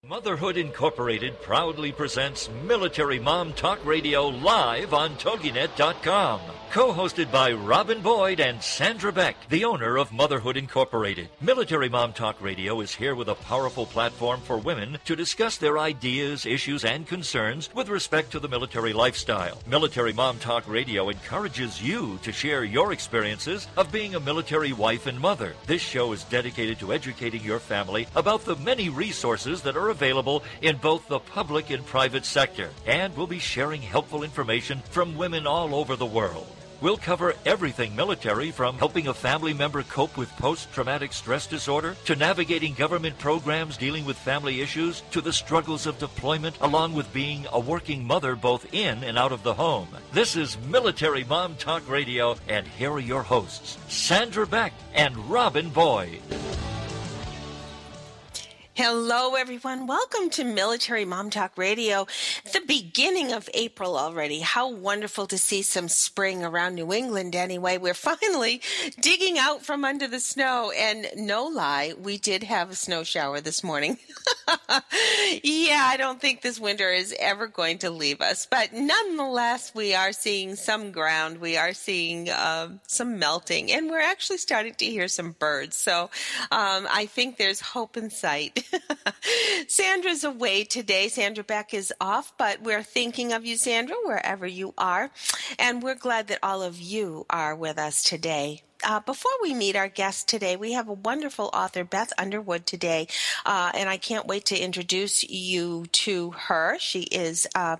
Motherhood Incorporated proudly presents Military Mom Talk Radio live on Toginet.com. Co-hosted by Robyn Boyd and Sandra Beck, the owner of Motherhood Incorporated. Military Mom Talk Radio is here with a powerful platform for women to discuss their ideas, issues, and concerns with respect to the military lifestyle. Military Mom Talk Radio encourages you to share your experiences of being a military wife and mother. This show is dedicated to educating your family about the many resources that are available in both the public and private sector, and we'll be sharing helpful information from women all over the world. We'll cover everything military, from helping a family member cope with post-traumatic stress disorder, to navigating government programs dealing with family issues, to the struggles of deployment, along with being a working mother both in and out of the home. This is Military Mom Talk Radio, and here are your hosts, Sandra Beck and Robyn Boyd. Hello, everyone. Welcome to Military Mom Talk Radio. The beginning of April already. How wonderful to see some spring around New England anyway. We're finally digging out from under the snow. And no lie, we did have a snow shower this morning. Yeah, I don't think this winter is ever going to leave us. But nonetheless, we are seeing some ground. We are seeing some melting. And we're actually starting to hear some birds. So I think there's hope in sight. Sandra's away today. Sandra Beck is off, but we're thinking of you, Sandra, wherever you are. And we're glad that all of you are with us today. Before we meet our guest today, we have a wonderful author, Beth Underwood, today, and I can't wait to introduce you to her. She is a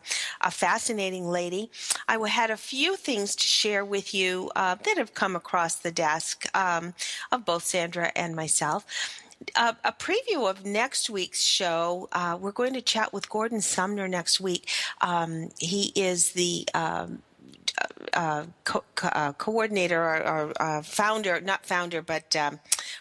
fascinating lady. I had a few things to share with you that have come across the desk of both Sandra and myself. A preview of next week's show. We're going to chat with Gordon Sumner next week. He is the coordinator or founder, not founder, but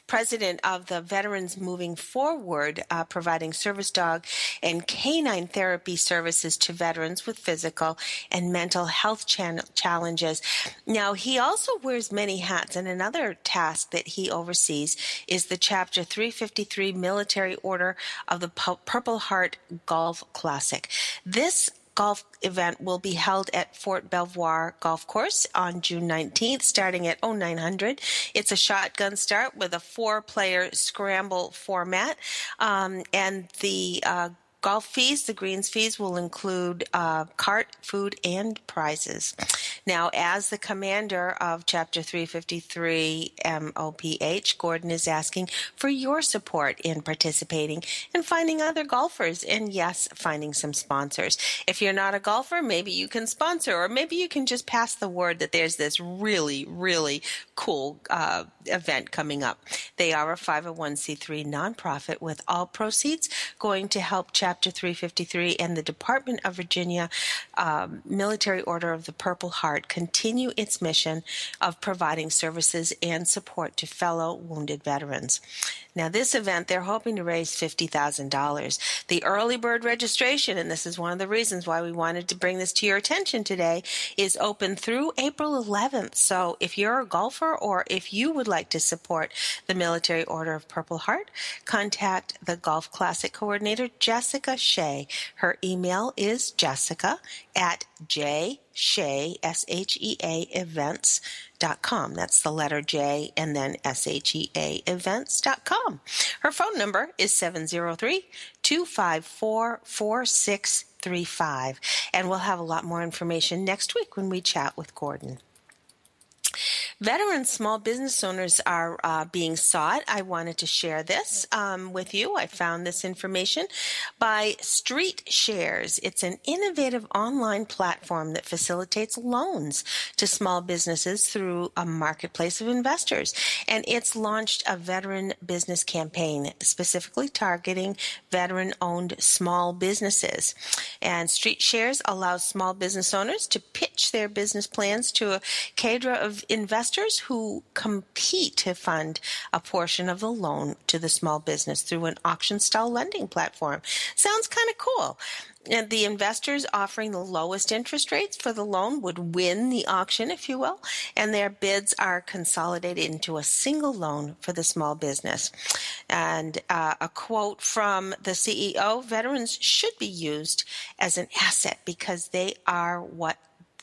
president of the Veterans Moving Forward, providing service dog and canine therapy services to veterans with physical and mental health challenges. Now, he also wears many hats, and another task that he oversees is the Chapter 353 Military Order of the Purple Heart Golf Classic. This golf event will be held at Fort Belvoir Golf Course on June 19th, starting at 0900. It's a shotgun start with a 4-player scramble format, and the golf fees, the greens fees, will include cart, food, and prizes. Now, as the commander of Chapter 353 MOPH, Gordon is asking for your support in participating and finding other golfers, and yes, finding some sponsors. If you're not a golfer, maybe you can sponsor, or maybe you can just pass the word that there's this really, really cool event coming up. They are a 501c3 nonprofit, with all proceeds going to help Chapter 353 and the Department of Virginia Military Order of the Purple Heart continue its mission of providing services and support to fellow wounded veterans. Now, this event, they're hoping to raise $50,000. The early bird registration, and this is one of the reasons why we wanted to bring this to your attention today, is open through April 11th. So if you're a golfer, or if you would like to support the Military Order of Purple Heart, contact the Golf Classic coordinator, Jessica Shea. Her email is jessica@jshea, S-H-E-A, events.com. That's the letter J and then SHEA events.com. Her phone number is 703-254-4635. And we'll have a lot more information next week when we chat with Gordon. Veteran small business owners are being sought. I wanted to share this with you. I found this information by Street Shares. It's an innovative online platform that facilitates loans to small businesses through a marketplace of investors. And it's launched a veteran business campaign specifically targeting veteran-owned small businesses. And Street Shares allows small business owners to pitch their business plans to a cadre of investors investors who compete to fund a portion of the loan to the small business through an auction-style lending platform. Sounds kind of cool. And the investors offering the lowest interest rates for the loan would win the auction, if you will, and their bids are consolidated into a single loan for the small business. And a quote from the CEO, veterans should be used as an asset because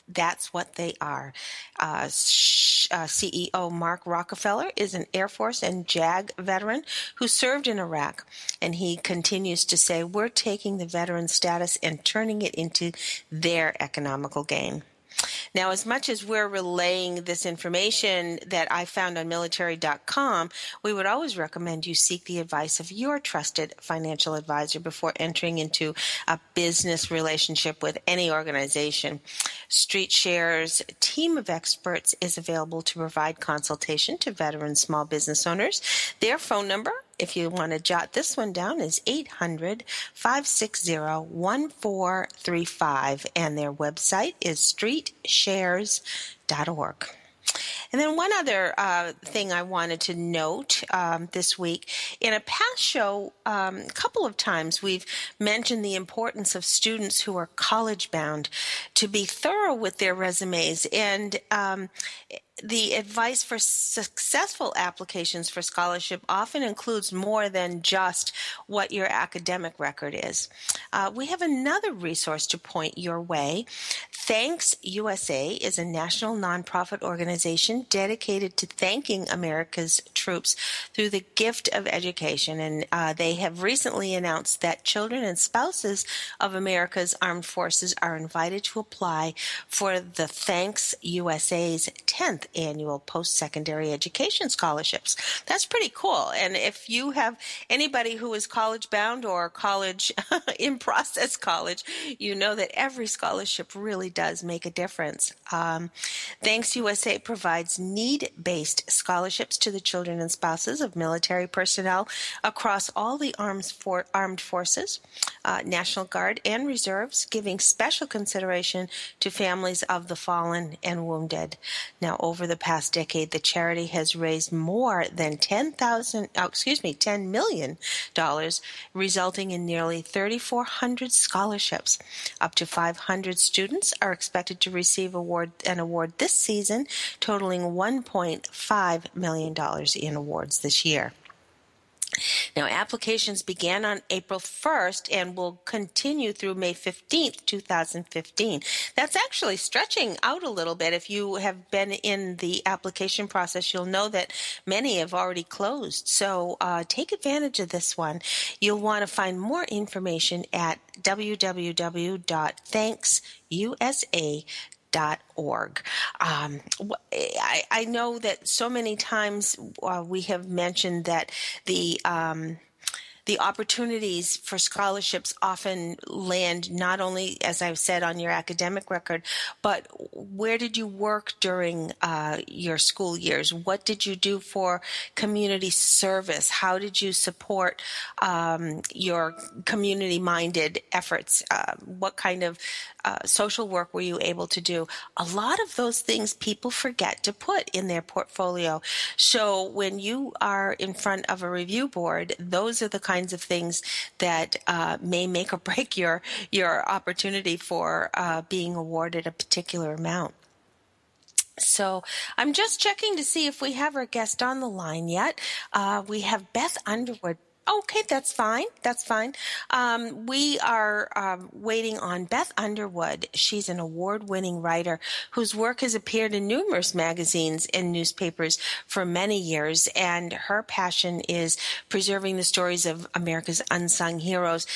that's what they are. CEO Mark Rockefeller is an Air Force and JAG veteran who served in Iraq, and he continues to say, we're taking the veteran status and turning it into their economical gain. Now, as much as we're relaying this information that I found on military.com, we would always recommend you seek the advice of your trusted financial advisor before entering into a business relationship with any organization. StreetShares' team of experts is available to provide consultation to veteran small business owners. Their phone number, if you want to jot this one down, is 800-560-1435, and their website is streetshares.org. And then one other thing I wanted to note this week, in a past show, a couple of times we've mentioned the importance of students who are college-bound to be thorough with their resumes, and the advice for successful applications for scholarship often includes more than just what your academic record is. We have another resource to point your way. Thanks USA is a national nonprofit organization dedicated to thanking America's troops through the gift of education. And they have recently announced that children and spouses of America's armed forces are invited to apply for the Thanks USA's 10th annual post-secondary education scholarships. That's pretty cool. And if you have anybody who is college-bound or college in process college, you know that every scholarship really does make a difference. Thanks USA provides need-based scholarships to the children and spouses of military personnel across all the armed forces, National Guard, and reserves, giving special consideration to families of the fallen and wounded. Now, over the past decade, the charity has raised more than $10 million, resulting in nearly 3,400 scholarships. Up to 500 students are expected to receive an award this season, totaling $1.5 million in awards this year. Now, applications began on April 1st and will continue through May 15th, 2015. That's actually stretching out a little bit. If you have been in the application process, you'll know that many have already closed. So take advantage of this one. You'll want to find more information at www.thanksusa.org. I know that so many times we have mentioned that the opportunities for scholarships often land not only, as I've said, on your academic record, but where did you work during your school years? What did you do for community service? How did you support your community-minded efforts? What kind of social work were you able to do? A lot of those things people forget to put in their portfolio. So when you are in front of a review board, those are the kinds of things that may make or break your opportunity for being awarded a particular amount. So I'm just checking to see if we have our guest on the line yet. We have Beth Underwood. Okay, that's fine. That's fine. We are waiting on Beth Underwood. She's an award-winning writer whose work has appeared in numerous magazines and newspapers for many years, and her passion is preserving the stories of America's unsung heroes.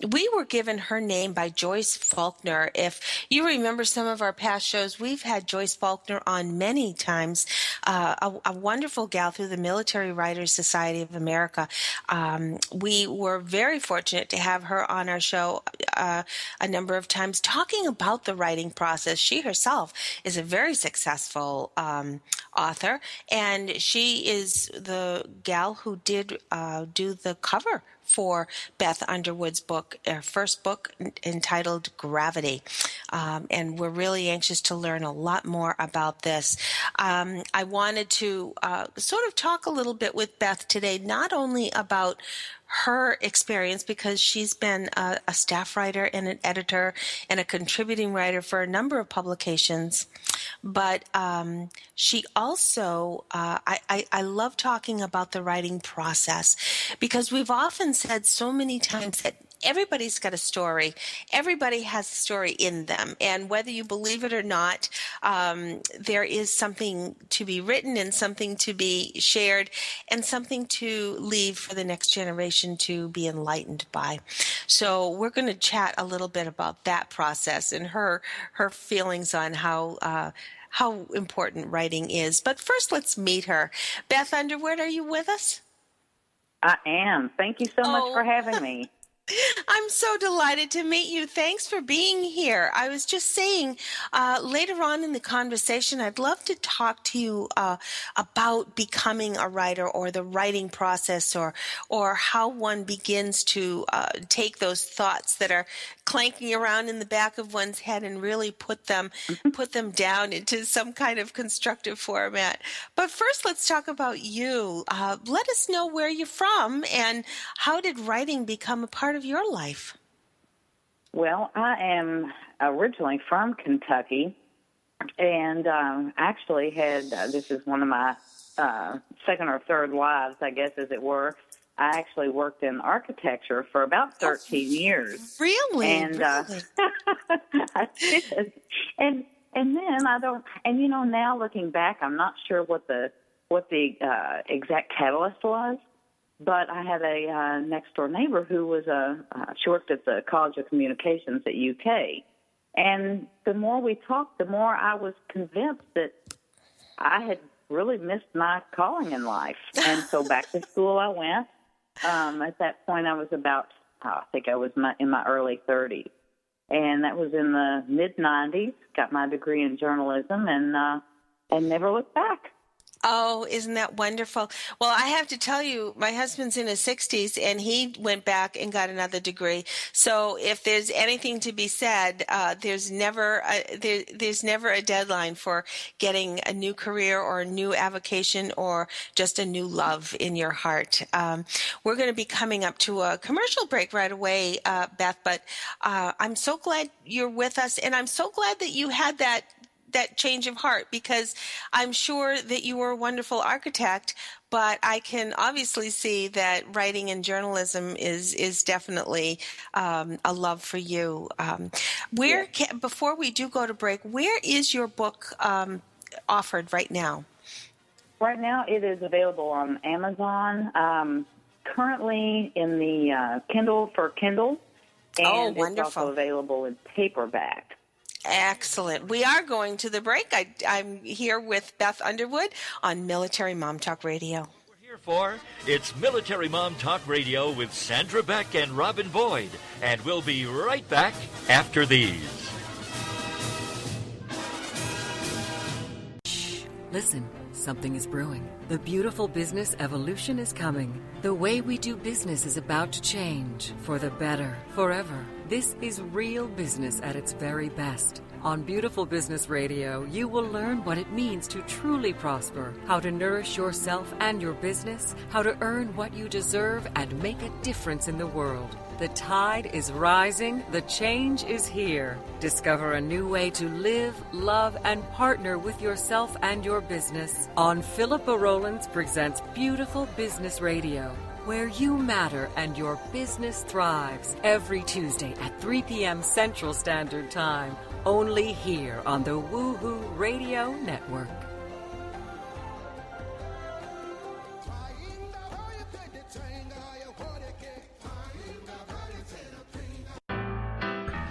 We were given her name by Joyce Faulkner. If you remember some of our past shows, we've had Joyce Faulkner on many times, a wonderful gal through the Military Writers Society of America. We were very fortunate to have her on our show a number of times talking about the writing process. She herself is a very successful author, and she is the gal who did do the cover for Beth Underwood's book, her first book entitled Gravity. and we're really anxious to learn a lot more about this. I wanted to sort of talk a little bit with Beth today, not only about her experience, because she's been a staff writer and an editor and a contributing writer for a number of publications, but she also, I love talking about the writing process, because we've often said so many times that everybody's got a story. Everybody has a story in them. And whether you believe it or not, there is something to be written and something to be shared and something to leave for the next generation to be enlightened by. So we're going to chat a little bit about that process and her feelings on how important writing is. But first, let's meet her. Beth Underwood, are you with us? I am. Thank you so much for having me. I'm so delighted to meet you. Thanks for being here. I was just saying later on in the conversation, I'd love to talk to you about becoming a writer, or the writing process, or how one begins to take those thoughts that are clanking around in the back of one's head and really put them down into some kind of constructive format. But first, let's talk about you. Let us know where you're from and how did writing become a part of your life? Well, I am originally from Kentucky, and actually had, this is one of my second or third lives, I guess, as it were. I actually worked in architecture for about 13 years. Really? And really? I did. And then now looking back, I'm not sure what the exact catalyst was. But I had a next-door neighbor who was she worked at the College of Communications at UK. And the more we talked, the more I was convinced that I had really missed my calling in life. And so back to school I went. At that point I was about, I think I was in my early 30s. And that was in the mid-90s, got my degree in journalism, and never looked back. Oh, isn't that wonderful? Well, I have to tell you, my husband's in his 60s, and he went back and got another degree. So if there's anything to be said, there's never a deadline for getting a new career or a new avocation or just a new love in your heart. We're going to be coming up to a commercial break right away, Beth, but I'm so glad you're with us, and I'm so glad that you had that change of heart, because I'm sure that you were a wonderful architect, but I can obviously see that writing and journalism is definitely a love for you. Before we do go to break, where is your book offered right now? Right now it is available on Amazon, currently in the Kindle for Kindle, and it's also available in paperback. Excellent. We are going to the break. I'm here with Beth Underwood on Military Mom Talk Radio. We're here for it's Military Mom Talk Radio with Sandra Beck and Robyn Boyd, and we'll be right back after these. Shh. Listen, something is brewing. The beautiful business evolution is coming. The way we do business is about to change for the better, forever. This is real business at its very best. On Beautiful Business Radio, you will learn what it means to truly prosper, how to nourish yourself and your business, how to earn what you deserve and make a difference in the world. The tide is rising, the change is here. Discover a new way to live, love, and partner with yourself and your business on Philippa Rowlands Presents Beautiful Business Radio, where you matter and your business thrives, every Tuesday at 3 p.m. Central Standard Time, only here on the Woohoo Radio Network.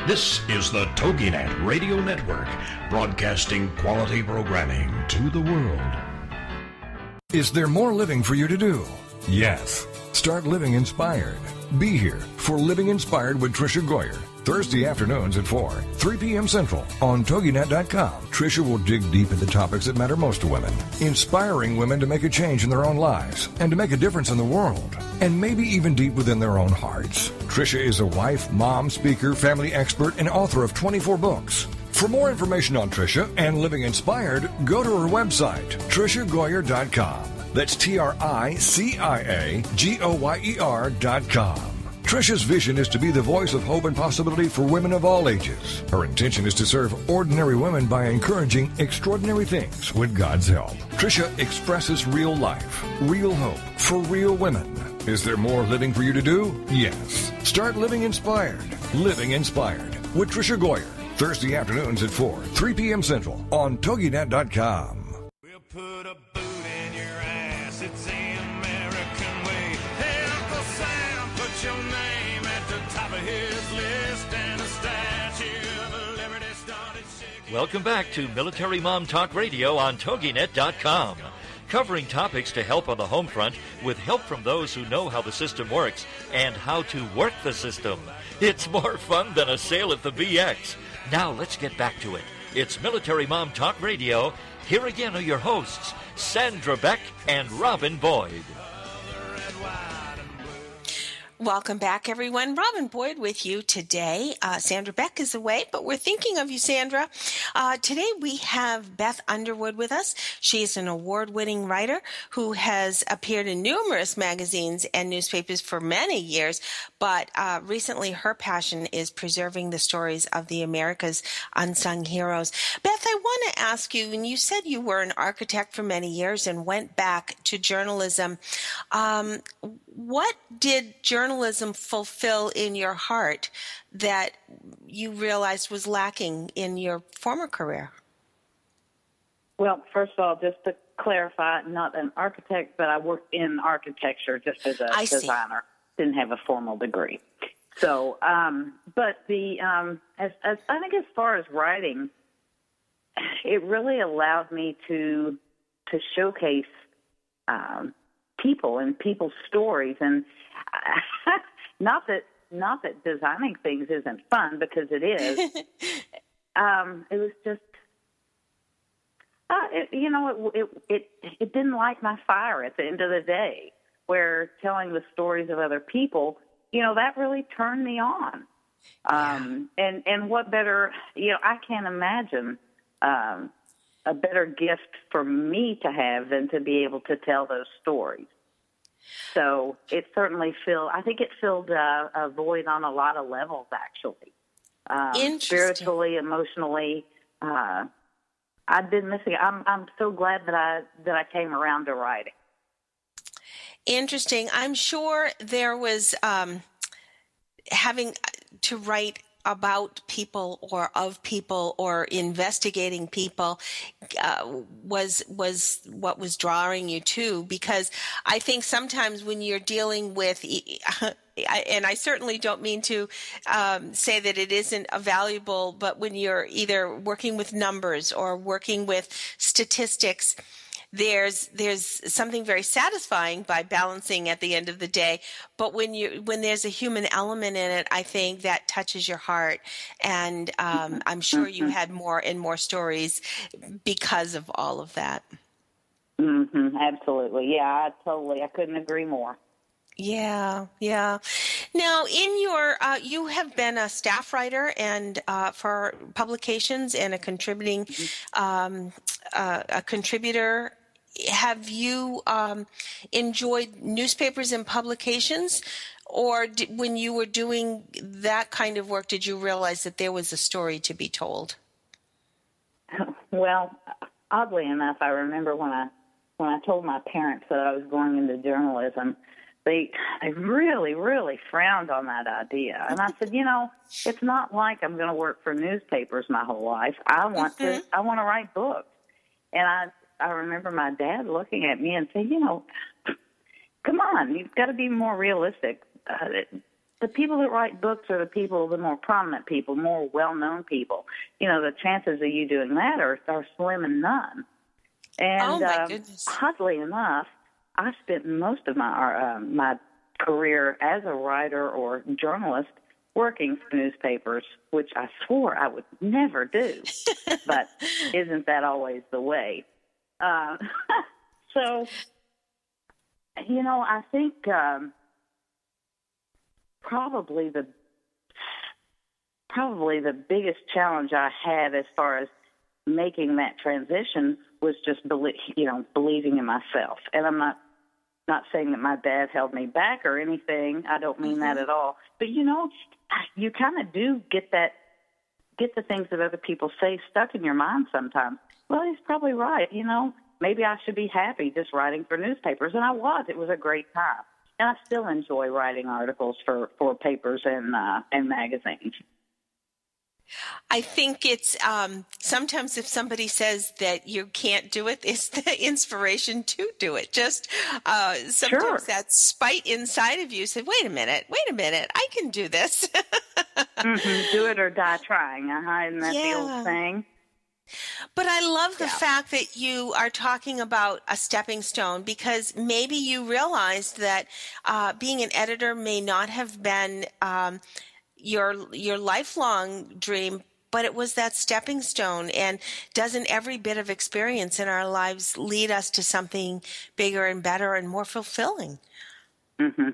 This is the Toginet Radio Network, broadcasting quality programming to the world. Is there more living for you to do? Yes. Start living inspired. Be here for Living Inspired with Tricia Goyer. Thursday afternoons at 4, 3 p.m. Central on Toginet.com. Tricia will dig deep into topics that matter most to women, inspiring women to make a change in their own lives and to make a difference in the world, and maybe even deep within their own hearts. Tricia is a wife, mom, speaker, family expert, and author of 24 books. For more information on Tricia and Living Inspired, go to her website, TriciaGoyer.com. That's TriciaGoyer.com. Tricia's vision is to be the voice of hope and possibility for women of all ages. Her intention is to serve ordinary women by encouraging extraordinary things with God's help. Tricia expresses real life, real hope for real women. Is there more living for you to do? Yes. Start living inspired. Living Inspired with Tricia Goyer. Thursday afternoons at 4, 3 p.m. Central on Toginet.com. We'll put a boot in your ass. It's the American way. Hey, Uncle Sam, put your name at the top of his list, and the Statue of Liberty started shaking. Welcome back to Military Mom Talk Radio on Toginet.com. Covering topics to help on the home front with help from those who know how the system works and how to work the system. It's more fun than a sale at the BX. Now let's get back to it. It's Military Mom Talk Radio. Here again are your hosts, Sandra Beck and Robyn Boyd. Welcome back, everyone. Robyn Boyd with you today. Sandra Beck is away, but we're thinking of you, Sandra. Today we have Beth Underwood with us. She's an award-winning writer who has appeared in numerous magazines and newspapers for many years, but recently her passion is preserving the stories of the America's unsung heroes. Beth, I want to ask you, and you said you were an architect for many years and went back to journalism. What did journalism fulfill in your heart that you realized was lacking in your former career? Well, first of all, just to clarify, not an architect, but I worked in architecture just as a designer. Didn't have a formal degree. So, but as I think as far as writing, it really allowed me to showcase people and people's stories, and not that designing things isn't fun, because it is. It was just, it didn't light my fire at the end of the day, where telling the stories of other people, that really turned me on. And what better, I can't imagine a better gift for me to have than to be able to tell those stories. So it certainly filled a void on a lot of levels, actually. Spiritually, emotionally, I've been missing it. I'm so glad that I came around to writing. Interesting. I'm sure there was having to write about people or of people or investigating people was what was drawing you to, because I think sometimes when you're dealing with, and I certainly don't mean to say that it isn't valuable, but when you're either working with numbers or working with statistics, there's something very satisfying by balancing at the end of the day. But when there's a human element in it, I think that touches your heart. And I'm sure you had more and more stories because of all of that. Mm-hmm, absolutely. Yeah, I couldn't agree more. Yeah. Now, in your, you have been a staff writer and for publications and a contributing, a contributor. Have you enjoyed newspapers and publications, or when you were doing that kind of work, did you realize that there was a story to be told? Well, oddly enough, I remember when I told my parents that I was going into journalism, they really, really frowned on that idea. And I said, it's not like I'm going to work for newspapers my whole life. I want to write books. And I remember my dad looking at me and saying, come on, you've got to be more realistic. The people that write books are the more prominent people, more well-known people. The chances of you doing that are slim and none. And oh my goodness. Oddly enough, I spent most of my career as a writer or journalist working for newspapers, which I swore I would never do. But isn't that always the way? So, I think probably the biggest challenge I had as far as making that transition was just believing in myself. And I'm not saying that my dad held me back or anything. I don't mean that at all. But you kind of do get the things that other people say stuck in your mind sometimes. Well, he's probably right. Maybe I should be happy just writing for newspapers. And I was. It was a great time. And I still enjoy writing articles for papers and magazines. I think it's sometimes if somebody says that you can't do it, it's the inspiration to do it. Just sometimes that spite inside of you said, wait a minute, I can do this. Do it or die trying. Isn't that the old saying? But I love the fact that you are talking about a stepping stone, because maybe you realized that being an editor may not have been your lifelong dream, but it was that stepping stone. And doesn't every bit of experience in our lives lead us to something bigger and better and more fulfilling? Mm-hmm.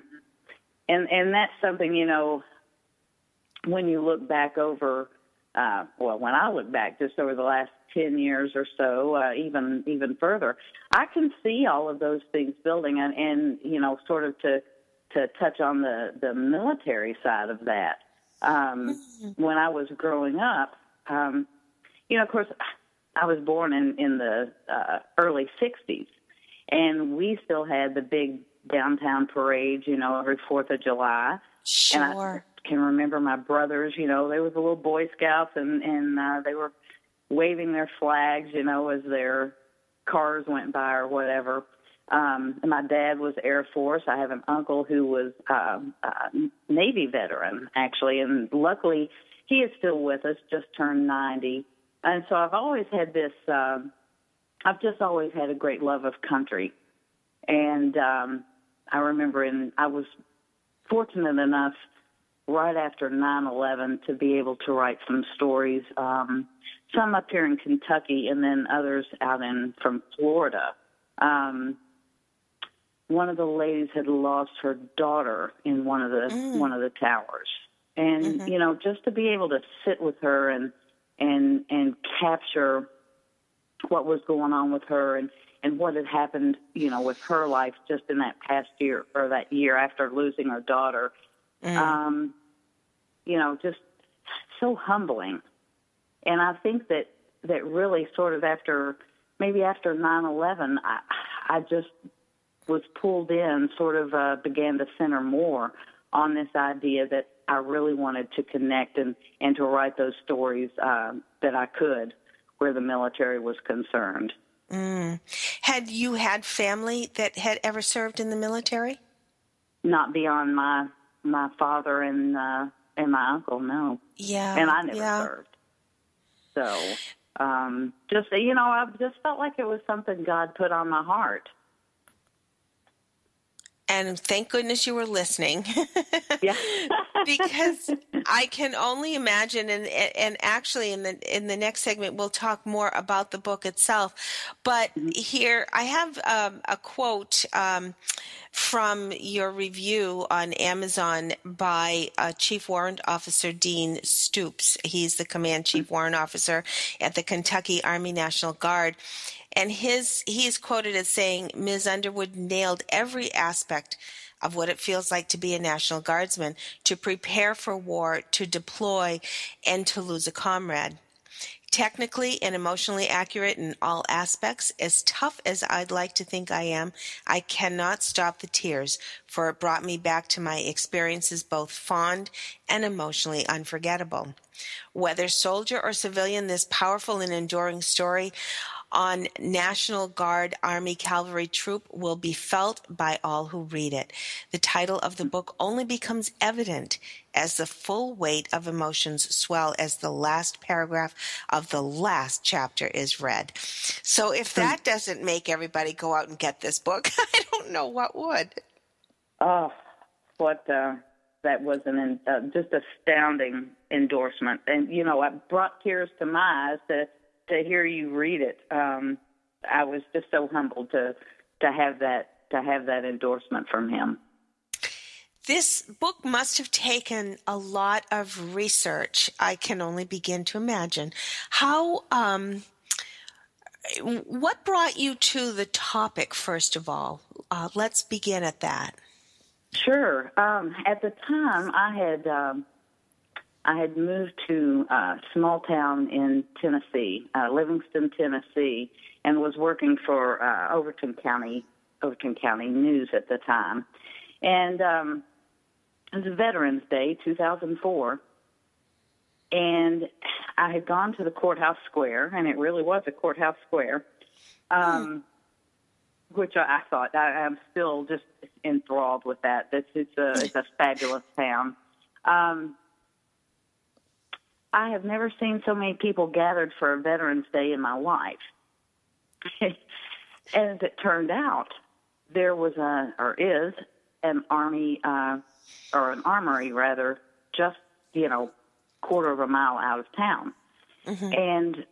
And that's something, when you look back over, when I look back just over the last 10 years or so, even further, I can see all of those things building and sort of to touch on the military side of that. When I was growing up, of course, I was born in the early 60s, and we still had the big downtown parades, every 4th of July. Sure. And I can remember my brothers, they were the little Boy Scouts, and they were waving their flags, as their cars went by or whatever. My dad was Air Force. I have an uncle who was a Navy veteran, actually, and luckily he is still with us, just turned 90. And so I've always had this, I've just always had a great love of country. And I remember I was fortunate enough right after 9/11 to be able to write some stories, some up here in Kentucky and then others out from Florida. One of the ladies had lost her daughter in one of the towers, and just to be able to sit with her and capture what was going on with her and what had happened, with her life just in that past year or that year after losing her daughter, just so humbling. And I think that really sort of after 9/11, I just was pulled in, sort of began to center more on this idea that I really wanted to connect and to write those stories that I could where the military was concerned. Had you had family that had ever served in the military? Not beyond my father and my uncle, no. Yeah. And I never served. So, I just felt like it was something God put on my heart. And thank goodness you were listening. Yeah. Because I can only imagine, and actually in the next segment we'll talk more about the book itself. But here I have a quote from your review on Amazon by Chief Warrant Officer Dean Stoops. He's the Command Chief Warrant Officer at the Kentucky Army National Guard. And he's quoted as saying, Ms. Underwood nailed every aspect of what it feels like to be a National Guardsman, to prepare for war, to deploy, and to lose a comrade. Technically and emotionally accurate in all aspects, as tough as I'd like to think I am, I cannot stop the tears, for it brought me back to my experiences, both fond and emotionally unforgettable. Whether soldier or civilian, this powerful and enduring story on National Guard Army Cavalry Troop will be felt by all who read it. The title of the book only becomes evident as the full weight of emotions swell as the last paragraph of the last chapter is read. So if that doesn't make everybody go out and get this book, I don't know what would. Oh, what that was just astounding endorsement. And, you know, it brought tears to my eyes to hear you read it. I was just so humbled to have that endorsement from him. This book must have taken a lot of research. I can only begin to imagine. How, what brought you to the topic, first of all? Let's begin at that. Sure. At the time, I had moved to a small town in Tennessee, Livingston, Tennessee, and was working for Overton County News at the time. And it was Veterans Day, 2004, and I had gone to the courthouse square, and it really was a courthouse square, which I thought I'm still just enthralled with that. It's a fabulous town. I have never seen so many people gathered for a Veterans Day in my life. And as it turned out, there was is an army, or an armory rather, just, quarter of a mile out of town. Mm-hmm.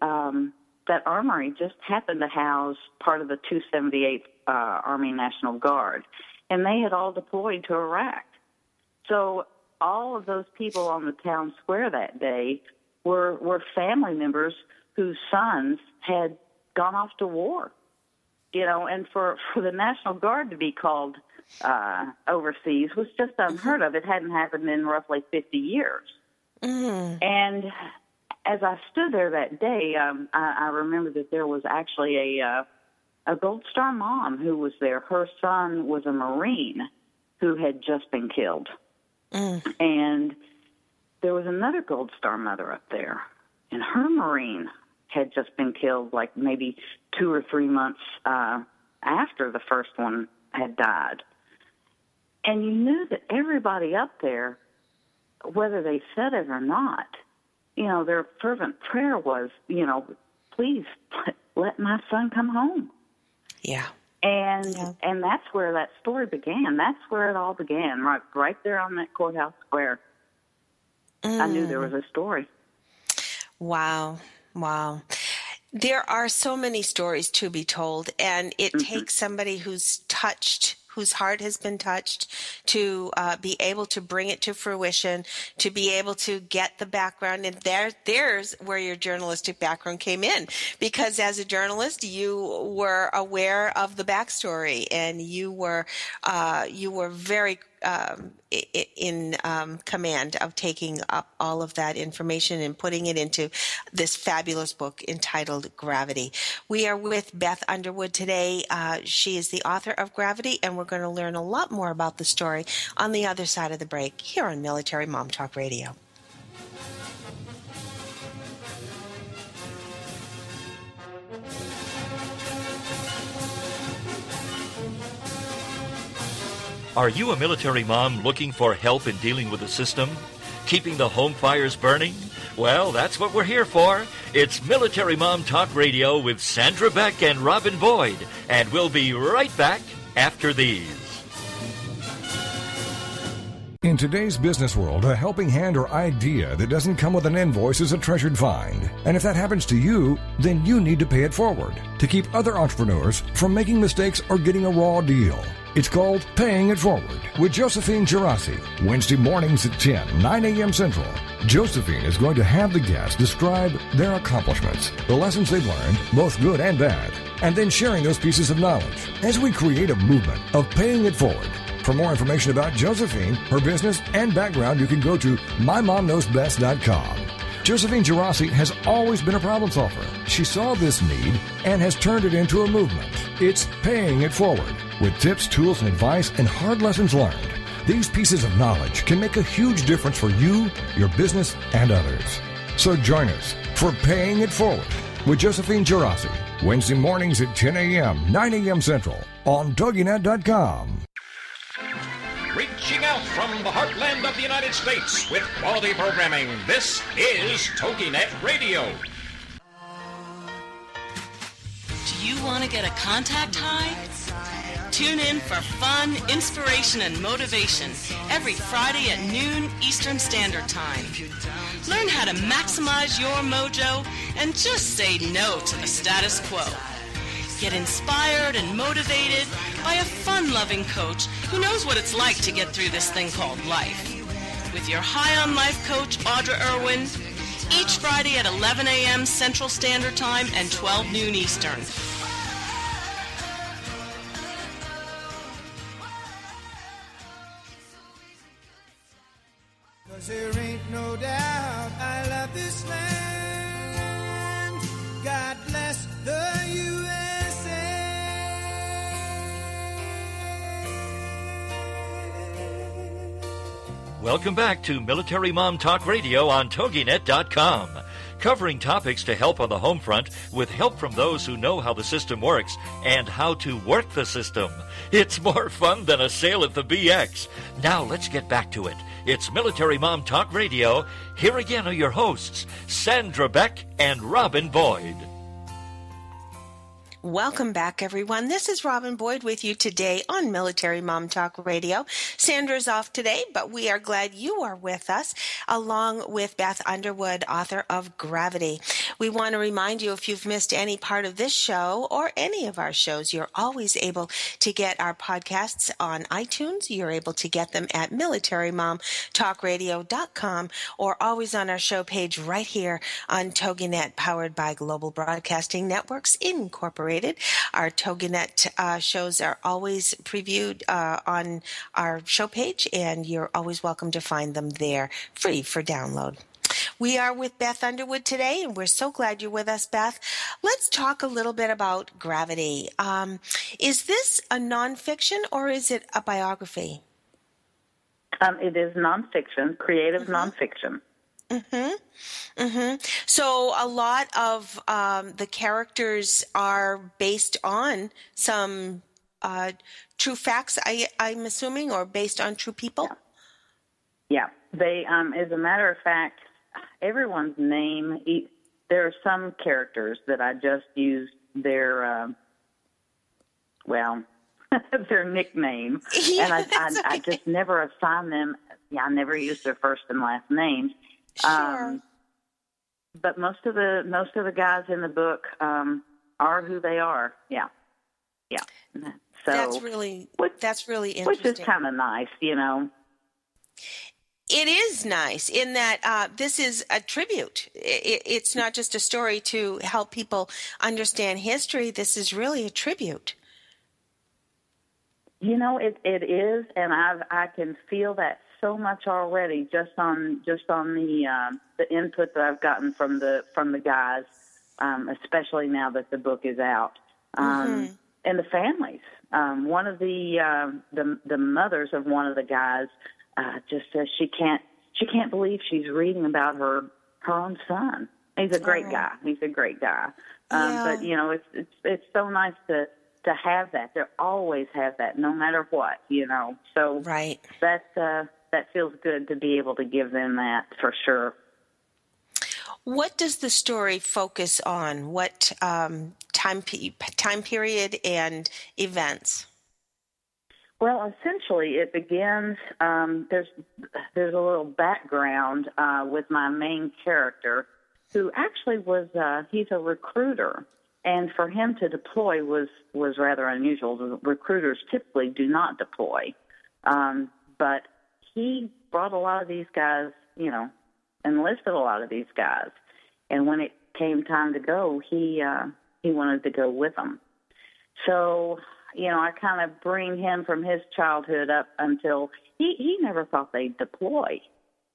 And that armory just happened to house part of the 278th Army National Guard. And they had all deployed to Iraq. So all of those people on the town square that day were family members whose sons had gone off to war. And for the National Guard to be called overseas was just unheard of. It hadn't happened in roughly 50 years. Mm-hmm. And as I stood there that day, I remember that there was actually a Gold Star mom who was there. Her son was a Marine who had just been killed. Mm. And there was another Gold Star mother up there, and her Marine had just been killed like maybe 2 or 3 months after the first one had died. And you knew that everybody up there, whether they said it or not, their fervent prayer was, please let my son come home. Yeah. And that's where that story began. That's where it all began, right there on that courthouse square. I knew there was a story. Wow. There are so many stories to be told, and it takes somebody whose heart has been touched to be able to bring it to fruition, to be able to get the background. And there's where your journalistic background came in, because as a journalist, you were aware of the backstory, and you were very in command of taking up all of that information and putting it into this fabulous book entitled Gravity. We are with Beth Underwood today. She is the author of Gravity, and we're going to learn a lot more about the story on the other side of the break here on Military Mom Talk Radio. Are you a military mom looking for help in dealing with the system? Keeping the home fires burning? Well, that's what we're here for. It's Military Mom Talk Radio with Sandra Beck and Robyn Boyd. And we'll be right back after these. In today's business world, a helping hand or idea that doesn't come with an invoice is a treasured find. And if that happens to you, then you need to pay it forward to keep other entrepreneurs from making mistakes or getting a raw deal. It's called Paying It Forward with Josephine Girassi, Wednesday mornings at 9 a.m. Central. Josephine is going to have the guests describe their accomplishments, the lessons they've learned, both good and bad, and then sharing those pieces of knowledge as we create a movement of paying it forward. For more information about Josephine, her business, and background, you can go to mymomknowsbest.com. Josephine Girassi has always been a problem solver. She saw this need and has turned it into a movement. It's Paying It Forward, with tips, tools, and advice and hard lessons learned. These pieces of knowledge can make a huge difference for you, your business, and others. So join us for Paying It Forward with Josephine Girassi, Wednesday mornings at 10 a.m., 9 a.m. Central on Toginet.com. Reaching out from the heartland of the United States with quality programming, this is Toginet Radio. Do you want to get a contact high? Tune in for fun, inspiration, and motivation every Friday at noon Eastern Standard Time. Learn how to maximize your mojo and just say no to the status quo. Get inspired and motivated by a fun-loving coach who knows what it's like to get through this thing called life. With your High on Life coach, Audra Irwin, each Friday at 11 a.m. Central Standard Time and 12 noon Eastern. There ain't no doubt I love this land. God bless the USA. Welcome back to Military Mom Talk Radio on Toginet.com. Covering topics to help on the home front with help from those who know how the system works and how to work the system. It's more fun than a sail at the BX. Now let's get back to it. It's Military Mom Talk Radio. Here again are your hosts, Sandra Beck and Robyn Boyd. Welcome back, everyone. This is Robyn Boyd with you today on Military Mom Talk Radio. Sandra's off today, but we are glad you are with us, along with Beth Underwood, author of Gravity. We want to remind you, if you've missed any part of this show or any of our shows, you're always able to get our podcasts on iTunes. You're able to get them at militarymomtalkradio.com or always on our show page right here on Toginet, powered by Global Broadcasting Networks Incorporated. Our Toginet shows are always previewed on our show page, and you're always welcome to find them there, free for download. We are with Beth Underwood today, and we're so glad you're with us, Beth. Let's talk a little bit about Gravity. Is this a nonfiction or is it a biography? It is nonfiction, creative nonfiction. So a lot of the characters are based on some true facts, I'm assuming, or based on true people? Yeah. They, as a matter of fact, everyone's name, there are some characters that I just used their, their nickname. Yeah, and I just never assigned them. Yeah, I never used their first and last names. Sure. But most of the guys in the book are who they are. Yeah. So that's really interesting. Which is kind of nice, you know. It is nice in that this is a tribute. It's not just a story to help people understand history. This is really a tribute. You know, it is, and I can feel that so much already just on the input that I've gotten from the guys, especially now that the book is out, and the families. One of the mothers of one of the guys just says she can't believe she's reading about her own son. He's a great guy. But you know, it's so nice to have that. They always have that, no matter what, you know. So right. That feels good to be able to give them that for sure. What does the story focus on? What time period and events? Well, essentially, it begins. There's a little background with my main character, who actually was he's a recruiter, and for him to deploy was rather unusual. The recruiters typically do not deploy, but he brought a lot of these guys, you know, enlisted a lot of these guys, and when it came time to go, he wanted to go with them. So, you know, I kind of bring him from his childhood up until he never thought they'd deploy.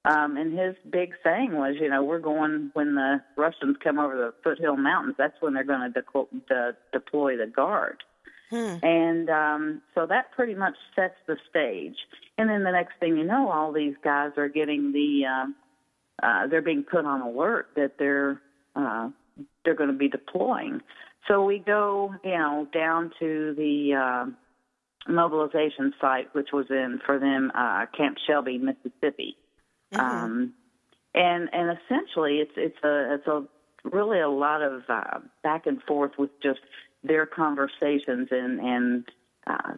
And his big thing was, you know, we're going when the Russians come over the foothill mountains. That's when they're going to deploy the Guard. And so that pretty much sets the stage. And then the next thing you know, all these guys are getting they're being put on alert that they're going to be deploying. So we go, you know, down to the mobilization site, which was for them, Camp Shelby, Mississippi. And essentially it's a really a lot of back and forth with just their conversations and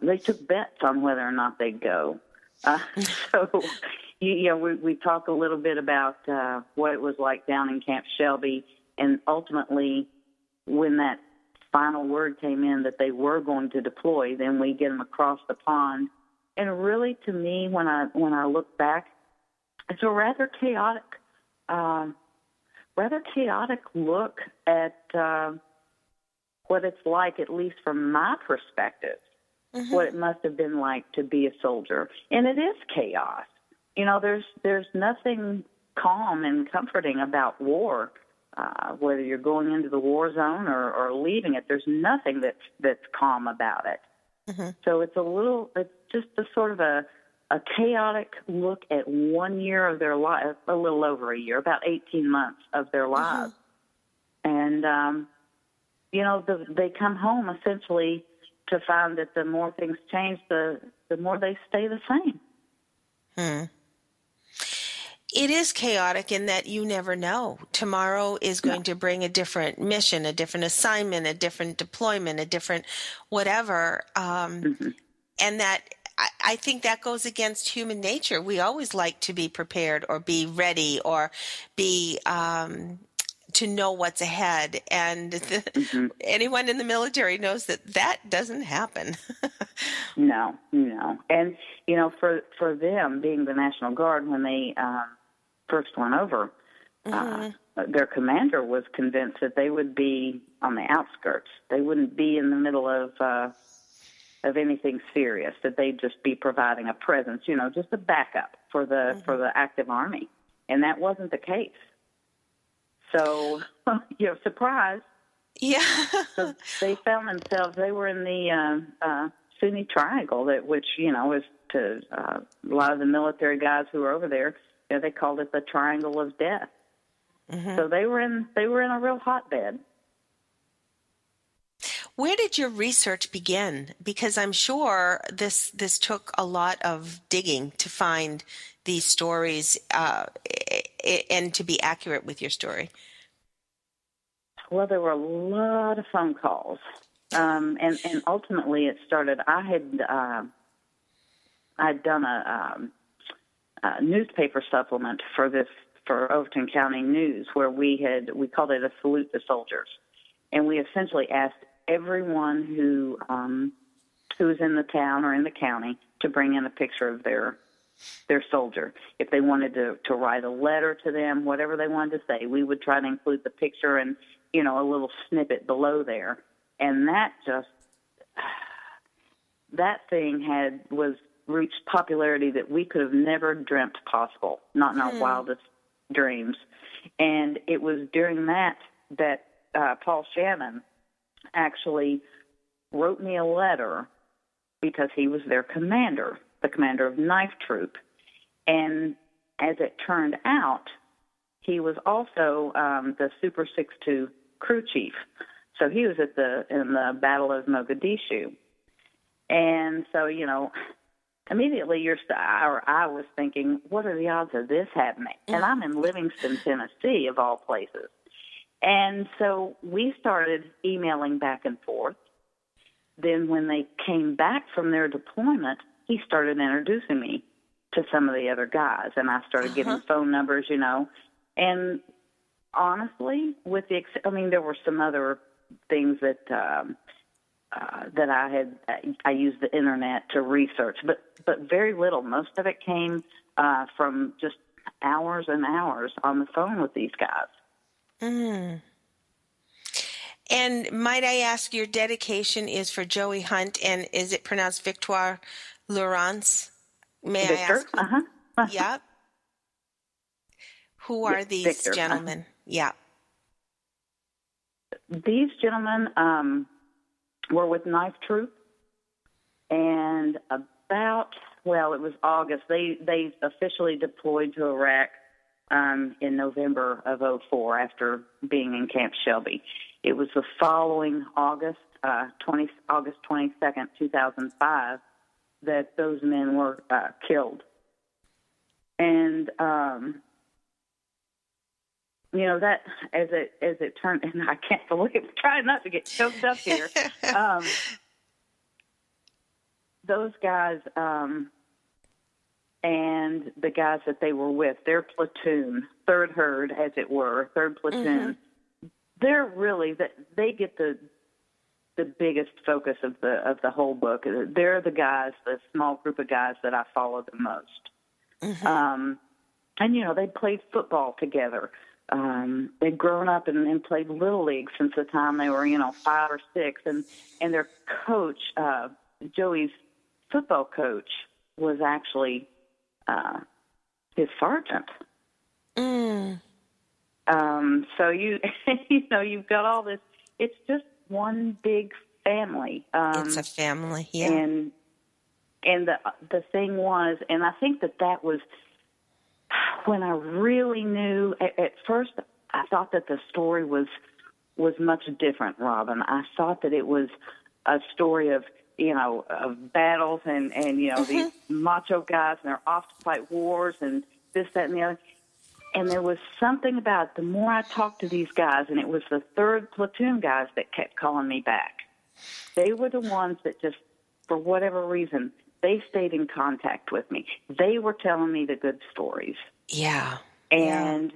they took bets on whether or not they'd go. So, we talk a little bit about what it was like down in Camp Shelby, and ultimately, when that final word came in that they were going to deploy, then we get them across the pond. And really, to me, when I look back, it's a rather chaotic look at what it's like, at least from my perspective, what it must have been like to be a soldier. And it is chaos. There's nothing calm and comforting about war, whether you're going into the war zone or leaving it. There's nothing that's calm about it. So it's just a sort of a chaotic look at 1 year of their life, a little over a year, about 18 months of their lives. And, they come home essentially to find that the more things change, the more they stay the same. It is chaotic in that you never know. Tomorrow is going to bring a different mission, a different assignment, a different deployment, a different whatever. And that I think that goes against human nature. We always like to be prepared or be ready or be to know what's ahead. And anyone in the military knows that doesn't happen. No. And, for them, being the National Guard, when they first went over, their commander was convinced that they would be on the outskirts. They wouldn't be in the middle of anything serious, that they'd just be providing a presence, just a backup for the active Army. And that wasn't the case. So, surprise. Yeah. So they found themselves, they were in the Sunni Triangle, which, is to a lot of the military guys who were over there, they called it the Triangle of Death. So they were in a real hotbed. Where did your research begin? Because I'm sure this took a lot of digging to find these stories and to be accurate with your story. Well, there were a lot of phone calls, and ultimately it started. I'd done a newspaper supplement for Overton County News, where we called it a salute to soldiers, and we essentially asked everyone who was in the town or in the county to bring in a picture of their soldier. If they wanted to write a letter to them, whatever they wanted to say, we would try to include the picture and a little snippet below there. And that thing was reached popularity that we could have never dreamt possible, not in our wildest dreams. And it was during that Paul Shannon actually wrote me a letter, because he was their commander, the commander of Knife Troop. And as it turned out, he was also the Super 6-2 crew chief. So he was in the Battle of Mogadishu. And so, immediately I was thinking, what are the odds of this happening? And I'm in Livingston, Tennessee, of all places. And so we started emailing back and forth. Then when they came back from their deployment, he started introducing me to some of the other guys, and I started getting phone numbers, And honestly, there were some other things that I used the internet to research, but very little. Most of it came from just hours and hours on the phone with these guys. And might I ask, your dedication is for Joey Hunt, and is it pronounced Victoire Laurence? May Victor? I ask? Yep. Who are these Victor. gentlemen? Yeah. These gentlemen were with Knife Troop, and it was August. They officially deployed to Iraq in November of 2004 after being in Camp Shelby. It was the following August 22nd, 2005, that those men were killed. And that as it turned, and I can't believe, trying not to get choked up here. those guys and the guys that they were with, their platoon, third herd, as it were, third platoon, they're really they get the biggest focus of the whole book. They're the guys, the small group of guys that I follow the most. And they played football together. They'd grown up and played Little League since the time they were 5 or 6, and their coach, Joey's football coach, was actually his sergeant. So you've got all this. It's just one big family. It's a family, yeah. And the thing was, and I think that was when I really knew. At first, I thought that the story was much different, Robyn. I thought that it was a story of battles and these macho guys, and they're off to fight wars and this, that, and the other. And there was something about the more I talked to these guys, and it was the third platoon guys that kept calling me back. They were the ones that just, for whatever reason, they stayed in contact with me. They were telling me the good stories. Yeah. And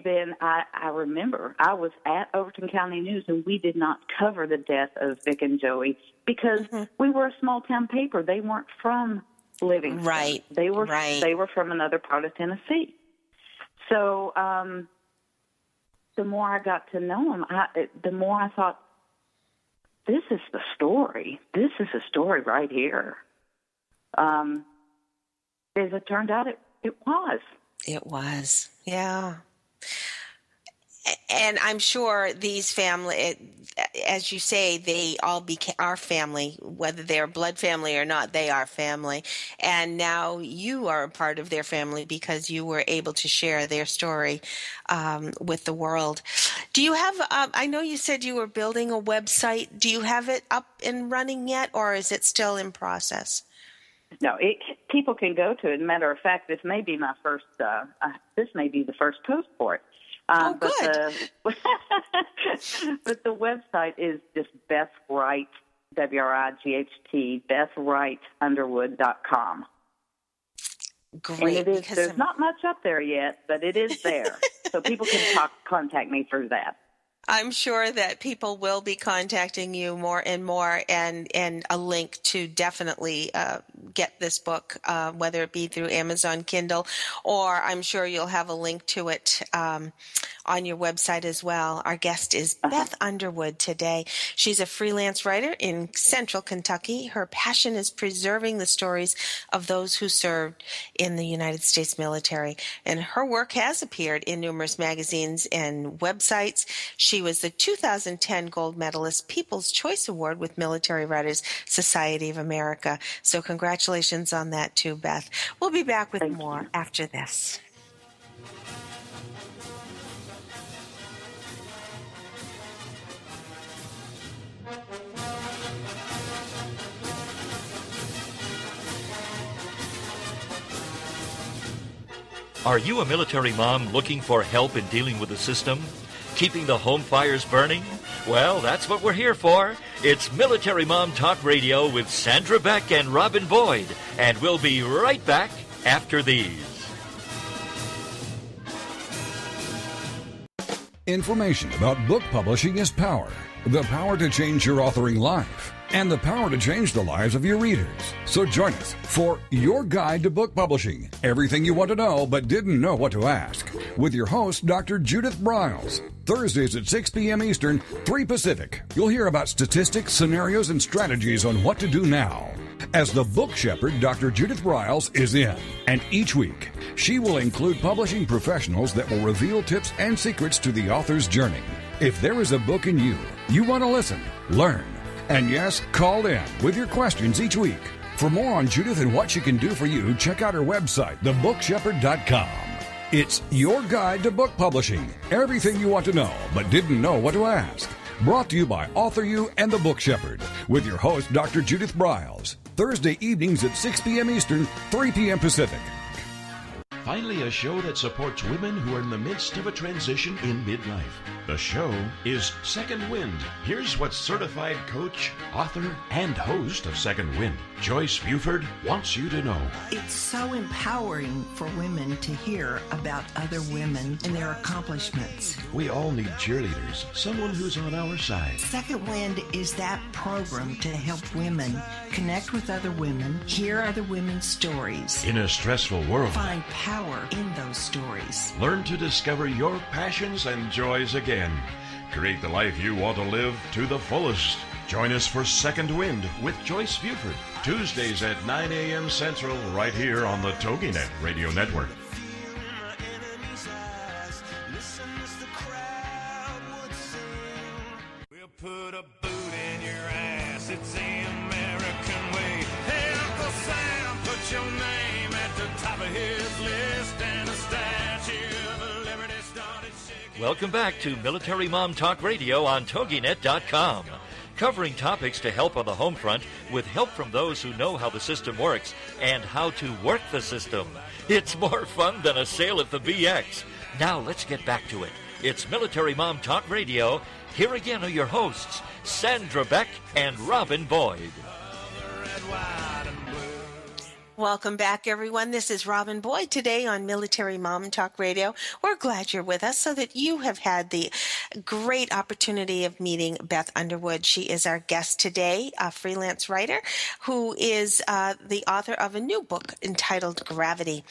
then I remember I was at Overton County News, and we did not cover the death of Vic and Joey because we were a small town paper. They weren't from Livingston. Right. They were from another part of Tennessee. So the more I got to know them, the more I thought, this is the story. This is a story right here. As it turned out, it was. It was, yeah. And I'm sure these family, as you say, they all became our family, whether they're blood family or not, they are family. And now you are a part of their family because you were able to share their story with the world. Do you have, I know you said you were building a website. Do you have it up and running yet, or is it still in process? No, people can go to it. Matter of fact, this may be my first, this may be the first post for it. Good. But the website is just Beth Wright, WRIGHT, BethWrightUnderwood.com. Great. And there's not much up there yet, but it is there. So people can contact me through that. I'm sure that people will be contacting you more and more, and a link to definitely get this book, whether it be through Amazon Kindle, or I'm sure you'll have a link to it on your website as well. Our guest is Beth Underwood today. She's a freelance writer in Central Kentucky. Her passion is preserving the stories of those who served in the United States military, and her work has appeared in numerous magazines and websites. She was the 2010 Gold Medalist People's Choice Award with Military Writers Society of America. So congratulations on that too, Beth. We'll be back with more after this. Are you a military mom looking for help in dealing with the system? Keeping the home fires burning? Well, that's what we're here for. It's Military Mom Talk Radio with Sandra Beck and Robyn Boyd. And we'll be right back after these. Information about book publishing is power. The power to change your authoring life. And the power to change the lives of your readers. So join us for Your Guide to Book Publishing. Everything you want to know but didn't know what to ask. With your host, Dr. Judith Briles. Thursdays at 6 p.m. Eastern, 3 Pacific. You'll hear about statistics, scenarios, and strategies on what to do now. As the book shepherd, Dr. Judith Briles is in. And each week, she will include publishing professionals that will reveal tips and secrets to the author's journey. If there is a book in you want to listen, learn, and yes, call in with your questions each week. For more on Judith and what she can do for you, check out her website, thebookshepherd.com. It's your guide to book publishing. Everything you want to know but didn't know what to ask. Brought to you by Author You and The Book Shepherd with your host, Dr. Judith Briles. Thursday evenings at 6 p.m. Eastern, 3 p.m. Pacific. Find Finally, a show that supports women who are in the midst of a transition in midlife. The show is Second Wind. Here's what certified coach, author, and host of Second Wind, Joyce Buford, wants you to know. It's so empowering for women to hear about other women and their accomplishments. We all need cheerleaders, someone who's on our side. Second Wind is that program to help women connect with other women, hear other women's stories. In a stressful world, Find power in those stories. learn to discover your passions and joys again. Create the life you want to live to the fullest. Join us for Second Wind with Joyce Buford, Tuesdays at 9 a.m. Central, right here on the Toginet Radio Network. We'll put a boot in your ass. It's the American way. Hey, Uncle Sam, put your name at the top of his list, and a statue of liberty started shaking. Welcome back to Military Mom Talk Radio on Toginet.com. Covering topics to help on the home front with help from those who know how the system works and how to work the system. It's more fun than a sale at the BX. Now let's get back to it. It's Military Mom Talk Radio. Here again are your hosts, Sandra Beck and Robyn Boyd. Red, white, and blue. Welcome back, everyone. This is Robyn Boyd today on Military Mom Talk Radio. We're glad you're with us so that you have had the great opportunity of meeting Beth Underwood. She is our guest today, a freelance writer who is the author of a new book entitled Gravity.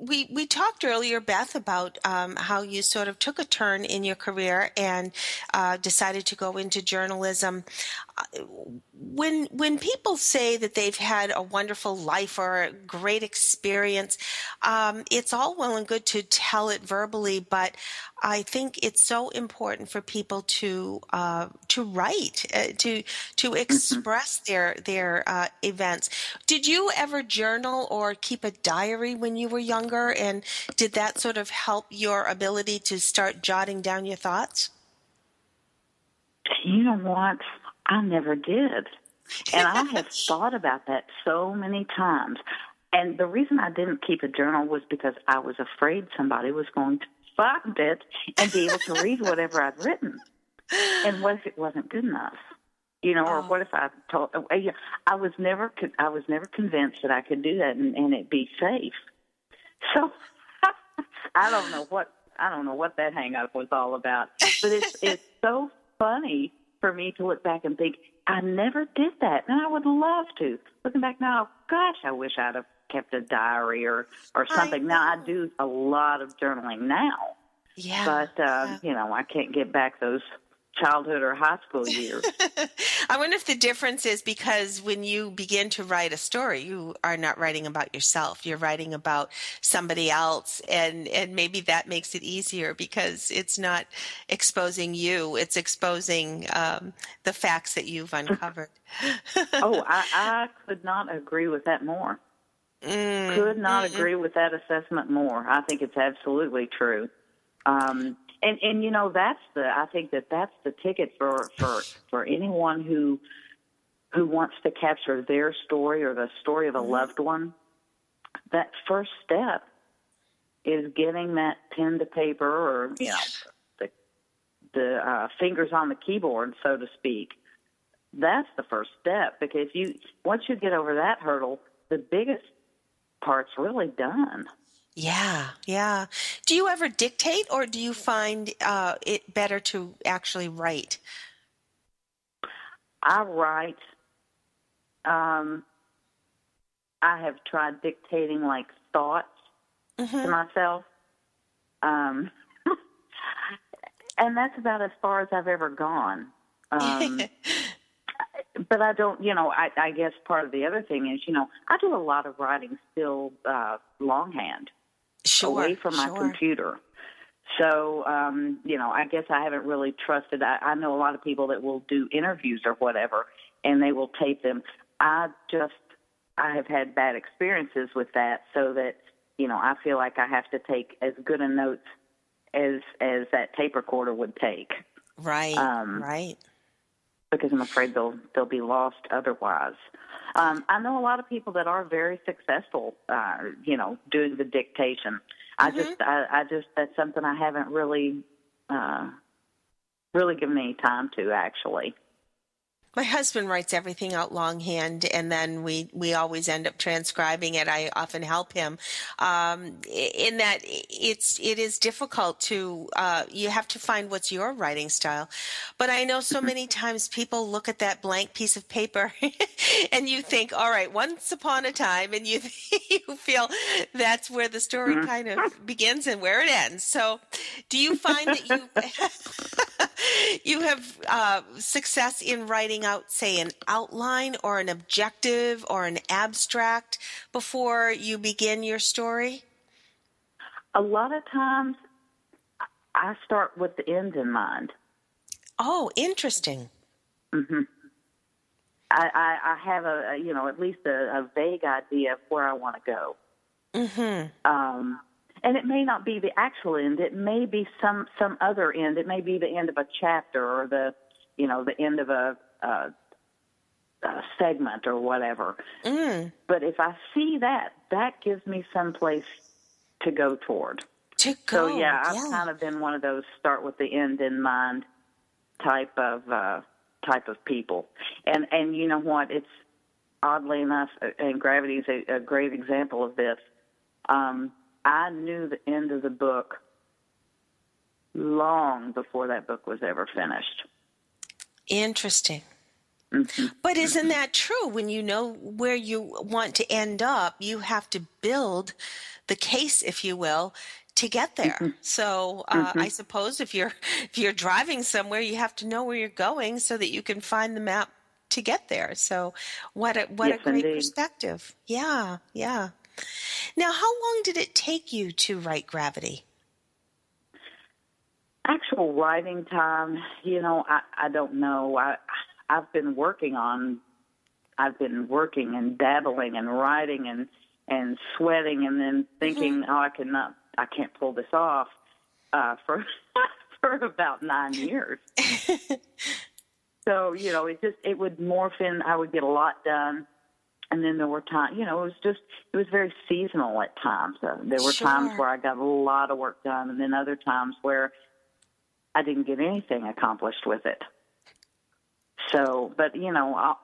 We talked earlier, Beth, about how you sort of took a turn in your career and decided to go into journalism. When people say that they've had a wonderful life or a great experience, it's all well and good to tell it verbally, but I think it's so important for people to write, to express their events. Did you ever journal or keep a diary when you were younger, and did that sort of help your ability to start jotting down your thoughts? You know what? I never did. And I have thought about that so many times. And the reason I didn't keep a journal was because I was afraid somebody was going to find it and be able to read whatever I'd written. And what if it wasn't good enough? You know, or what if I told? I was never convinced that I could do that and it be safe. So I don't know what that hang up was all about. But it's so funny for me to look back and think, I never did that, and I would love to. Looking back now, gosh, I wish I'd have kept a diary or something. Now, I do a lot of journaling now, but, I can't get back those childhood or high school years. I wonder if the difference is because when you begin to write a story, you are not writing about yourself. You're writing about somebody else, and maybe that makes it easier because it's not exposing you. It's exposing the facts that you've uncovered. I could not agree with that more. Could not agree with that assessment more. I think it's absolutely true. And you know, I think that's the ticket for anyone who wants to capture their story or the story of a loved one. That first step is getting that pen to paper, or the fingers on the keyboard, so to speak. That's the first step, because once you get over that hurdle, the biggest part's really done. Yeah. Do you ever dictate, or do you find it better to actually write? I write. I have tried dictating like thoughts to myself. And that's about as far as I've ever gone. But I don't, I guess part of the other thing is, I do a lot of writing still longhand. Away from my computer. So, I guess I haven't really trusted. I know a lot of people that will do interviews or whatever, and they will tape them. I have had bad experiences with that, so that, I feel like I have to take as good a notes as that tape recorder would take. Right. Because I'm afraid they'll be lost otherwise. I know a lot of people that are very successful, doing the dictation. I just that's something I haven't really given any time to, actually. My husband writes everything out longhand, and then we always end up transcribing it. I often help him in that it is difficult to you have to find what's your writing style. But I know so many times people look at that blank piece of paper and you think, all right, once upon a time, and you feel that's where the story kind of begins and where it ends. So do you find that you have success in writing out, say, an outline or an objective or an abstract before you begin your story? A lot of times I start with the end in mind. Oh, interesting. Mm-hmm. I have at least a vague idea of where I want to go. Mm-hmm. And it may not be the actual end. It may be some other end. It may be the end of a chapter or the end of a segment or whatever. But if I see that gives me some place to go toward. So yeah, I've kind of been one of those start with the end in mind type of people. And you know what? It's oddly enough, and Gravity is a great example of this. I knew the end of the book long before that book was ever finished. Interesting. Mm-hmm. But isn't that true? When you know where you want to end up, you have to build the case, if you will, to get there. Mm-hmm. So I suppose if you're driving somewhere, you have to know where you're going so that you can find the map to get there. So what a great perspective. Yeah. Now, how long did it take you to write Gravity? Actual writing time, I don't know. I've been working and dabbling and writing and sweating and then thinking, I can't pull this off for about 9 years. So, it would morph in. I would get a lot done. And then there were times, it was very seasonal at times. There were times where I got a lot of work done, and then other times where I didn't get anything accomplished with it. So, but,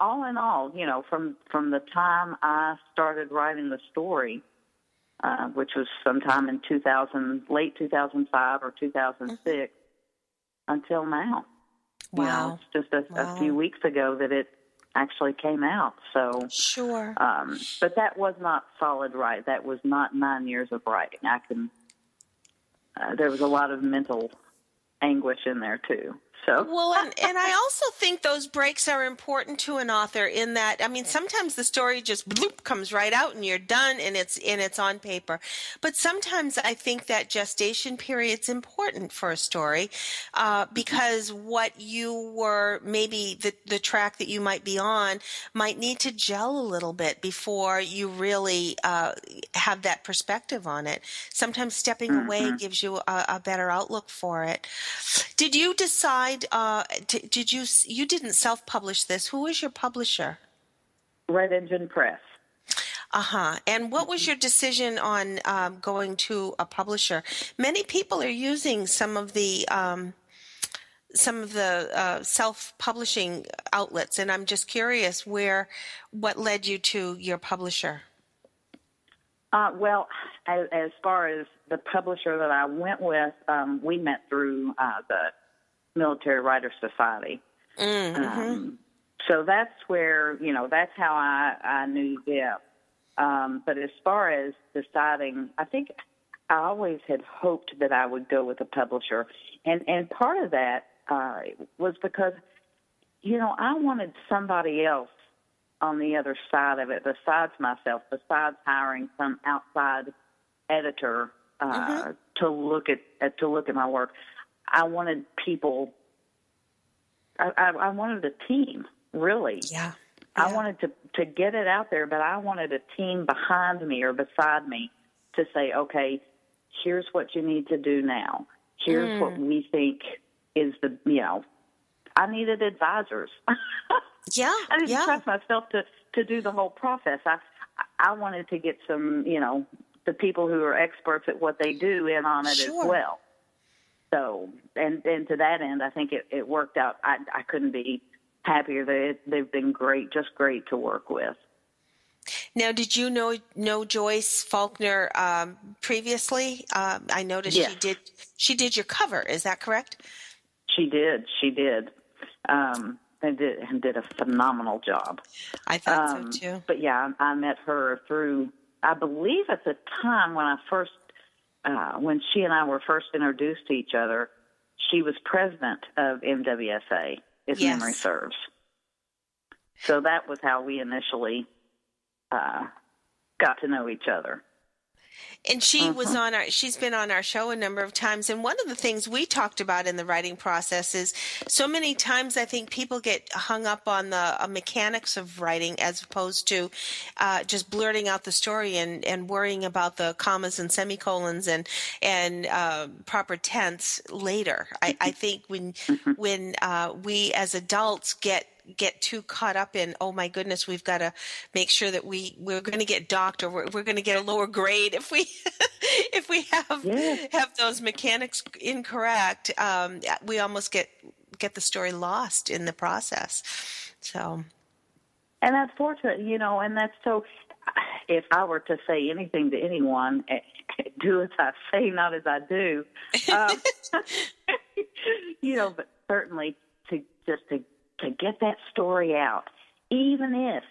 all in all, from the time I started writing the story, which was sometime in late 2005 or 2006, until now. Wow. It's just a few weeks ago that it actually came out. So sure. But that was not solid writing. That was not 9 years of writing. There was a lot of mental anguish in there too. So. Well, and I also think those breaks are important to an author in that, sometimes the story just bloop comes right out and you're done and it's on paper. But sometimes I think that gestation period's important for a story because what you were, maybe the track that you might be on might need to gel a little bit before you really have that perspective on it. Sometimes stepping away gives you a better outlook for it. Did you decide? You didn't self-publish this. Who was your publisher? Red Engine Press. And what was your decision on going to a publisher? Many people are using some of the self-publishing outlets, and I'm just curious what led you to your publisher? Well, as far as the publisher that I went with, we met through the Military Writers Society. So that's where, that's how I knew them. But as far as deciding, I think I always had hoped that I would go with a publisher. And part of that was because, I wanted somebody else on the other side of it besides myself, besides hiring some outside editor to look at my work. I wanted people. I wanted a team, really. Yeah. I wanted to get it out there, but I wanted a team behind me or beside me to say, okay, here's what you need to do now. Here's what we think is I needed advisors. Yeah, I didn't trust myself to do the whole process. I wanted to get some, the people who are experts at what they do in on it as well. So, and to that end, I think it worked out. I couldn't be happier. They've been great, just great to work with. Now, did you know Joyce Faulkner previously? I noticed she did your cover. Is that correct? She did. And did a phenomenal job. I thought so too. But yeah, I met her through, I believe at the time when when she and I were first introduced to each other, she was president of MWSA, if memory serves. So that was how we initially got to know each other. And she was she's been on our show a number of times. And one of the things we talked about in the writing process is so many times I think people get hung up on the mechanics of writing as opposed to just blurting out the story and worrying about the commas and semicolons and proper tense later. I think when we as adults get too caught up in, oh my goodness, we've got to make sure that we're going to get docked or we're going to get a lower grade if we if we have those mechanics incorrect. We almost get the story lost in the process. So, and that's fortunate, and that's so. If I were to say anything to anyone, do as I say, not as I do. But certainly to get that story out, even if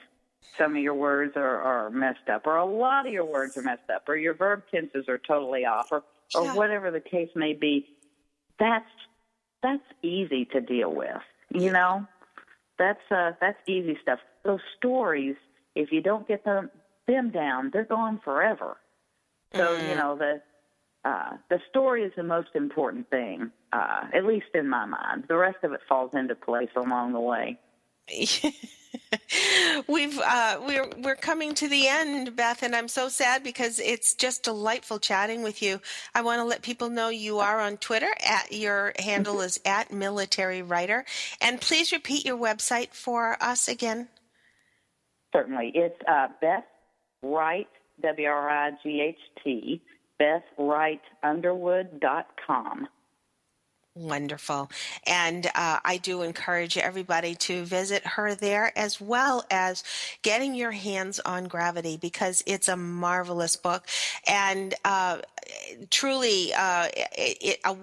some of your words are messed up, or a lot of your words are messed up, or your verb tenses are totally off, or whatever the case may be, that's easy to deal with. That's easy stuff. Those stories, if you don't get them down, they're gone forever. So the story is the most important thing, at least in my mind. The rest of it falls into place along the way. We're coming to the end, Beth, and I'm so sad because it's just delightful chatting with you. I want to let people know you are on Twitter. Your handle is @military-writer. And please repeat your website for us again. Certainly. It's Beth Wright, WRIGHT, BethWrightUnderwood.com. Wonderful. And I do encourage everybody to visit her there, as well as getting your hands on Gravity, because it's a marvelous book and truly a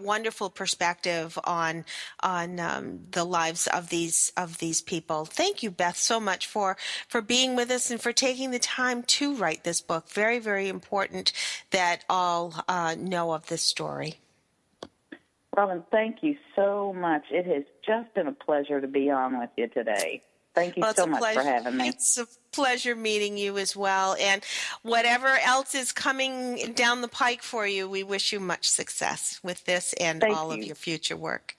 wonderful perspective on the lives of these people. Thank you, Beth, so much for being with us and for taking the time to write this book. Very, very important that all know of this story. Robyn, thank you so much. It has just been a pleasure to be on with you today. Thank you so much for having me. It's a pleasure meeting you as well. And whatever else is coming down the pike for you, we wish you much success with this and all of your future work.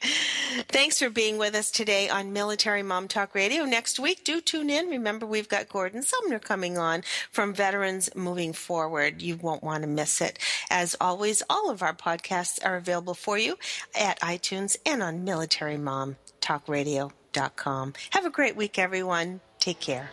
Thanks for being with us today on Military Mom Talk Radio. Next week, do tune in. Remember, we've got Gordon Sumner coming on from Veterans Moving Forward. You won't want to miss it. As always, all of our podcasts are available for you at iTunes and on MilitaryMomTalkRadio.com. Have a great week, everyone. Take care.